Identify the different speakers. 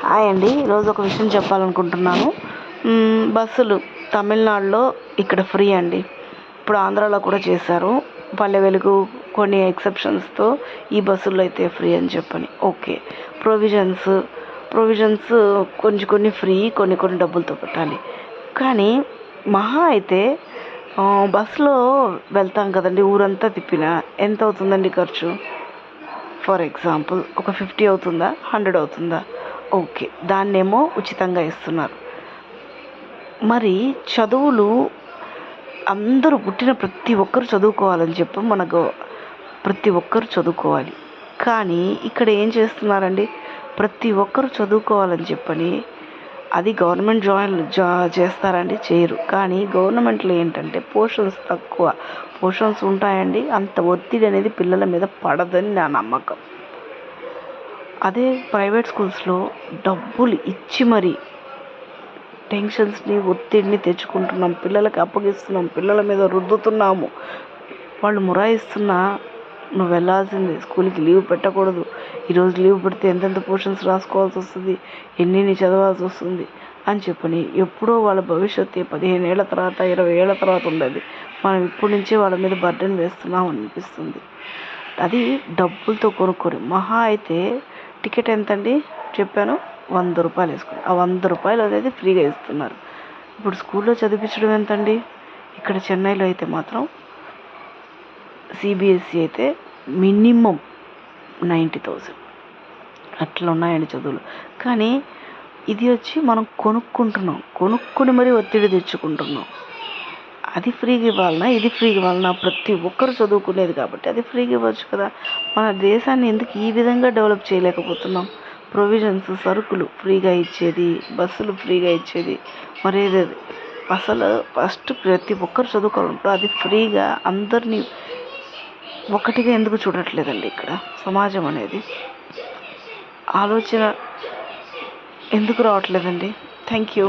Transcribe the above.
Speaker 1: Hi అండి. ఈరోజు ఒక విషయం చెప్పాలనుకుంటున్నాను. బస్సులు తమిళనాడులో ఇక్కడ ఫ్రీ అండి. ఇప్పుడు ఆంధ్రాలో కూడా చేశారు. పల్లె వెలుగు కొన్ని ఎక్సెప్షన్స్తో ఈ బస్సుల్లో అయితే ఫ్రీ అని చెప్పని. ఓకే. ప్రొవిజన్స్ కొన్ని ఫ్రీ, కొన్ని డబ్బులతో పెట్టాలి. కానీ మహా అయితే బస్సులో వెళ్తాం కదండి, ఊరంతా తిప్పినా ఎంత అవుతుందండి ఖర్చు? ఫర్ ఎగ్జాంపుల్ ఒక 50 అవుతుందా, 100 అవుతుందా? ఓకే, దాన్నేమో ఉచితంగా ఇస్తున్నారు. మరి చదువులు అందరూ పుట్టిన ప్రతి ఒక్కరు చదువుకోవాలని చెప్పి ప్రతి ఒక్కరు చదువుకోవాలి. కానీ ఇక్కడ ఏం చేస్తున్నారండి, ప్రతి ఒక్కరు చదువుకోవాలని చెప్పని అది గవర్నమెంట్ చేస్తారండి? చేయరు. కానీ గవర్నమెంట్లో ఏంటంటే పోర్షన్స్ తక్కువ. పోర్షన్స్ ఉంటాయండి, అంత ఒత్తిడి అనేది పిల్లల మీద పడదని నా నమ్మకం. అదే ప్రైవేట్ స్కూల్స్లో డబ్బులు ఇచ్చి మరీ టెన్షన్స్ని, ఒత్తిడిని తెచ్చుకుంటున్నాం, పిల్లలకి అప్పగిస్తున్నాం, పిల్లల మీద రుద్దుతున్నాము. వాళ్ళు మొరాయిస్తున్నా నువ్వు వెళ్ళాల్సిందే, స్కూల్కి లీవ్ పెట్టకూడదు, ఈరోజు లీవ్ పెడితే ఎంతెంత పోర్షన్స్ రాసుకోవాల్సి వస్తుంది, ఎన్ని చదవాల్సి వస్తుంది అని చెప్పని ఎప్పుడో వాళ్ళ భవిష్యత్తు 15 ఏళ్ల తర్వాత, 20 ఏళ్ల తర్వాత ఉండదు. మనం ఇప్పటి నుంచే వాళ్ళ మీద బర్డెన్ వేస్తున్నాం అనిపిస్తుంది. అది డబ్బులతో కొనుక్కొని మహా అయితే టికెట్ ఎంతండి చెప్పాను, 100 రూపాయలు వేసుకుని ఆ 100 రూపాయలు అనేది ఫ్రీగా ఇస్తున్నారు. ఇప్పుడు స్కూల్లో చదివించడం ఎంతండి? ఇక్కడ చెన్నైలో అయితే మాత్రం సిబిఎస్ఈ అయితే మినిమం 90,000 అట్లా ఉన్నాయండి చదువులు. కానీ ఇది వచ్చి మనం కొనుక్కుని మరీ ఒత్తిడి తెచ్చుకుంటున్నాం. అది ఫ్రీగా ఇవ్వాలన్నా, ఇది ఫ్రీగా ఇవ్వాలన్నా? ప్రతి ఒక్కరు చదువుకునేది కాబట్టి అది ఫ్రీగా ఇవ్వచ్చు కదా. మన దేశాన్ని ఎందుకు ఈ విధంగా డెవలప్ చేయలేకపోతున్నాం? ప్రొవిజన్స్, సరుకులు ఫ్రీగా ఇచ్చేది, బస్సులు ఫ్రీగా ఇచ్చేది, మరేది అసలు ఫస్ట్ ప్రతి ఒక్కరు చదువుకోవాలంటారు, అది ఫ్రీగా అందరినీ ఒకటిగా ఎందుకు చూడట్లేదండి? ఇక్కడ సమాజం అనేది ఆలోచన ఎందుకు రావట్లేదండి? Thank you.